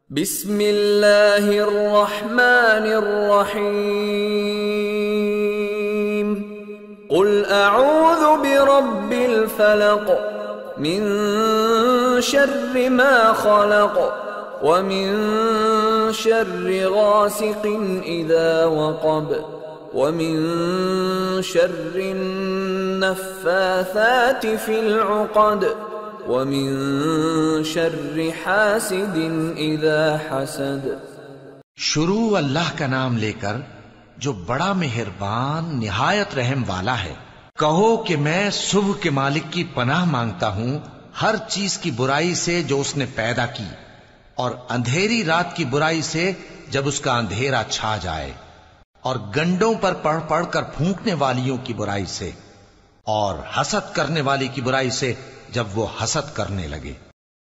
بسم اللہ الرحمن الرحیم قل اعوذ برب الفلق من شر ما خلق ومن شر غاسق اذا وقب ومن شر النفاثات في العقد وَمِن شَرِّ حَاسِدٍ إِذَا حَسَدَ۔ شروع اللہ کا نام لے کر جو بڑا مہربان نہایت رحم والا ہے۔ کہو کہ میں صبح کے مالک کی پناہ مانگتا ہوں ہر چیز کی برائی سے جو اس نے پیدا کی، اور اندھیری رات کی برائی سے جب اس کا اندھیرا چھا جائے، اور گنڈوں پر پڑھ پڑھ کر پھونکنے والیوں کی برائی سے، اور حسد کرنے والی کی برائی سے جب وہ حسد کرنے لگے۔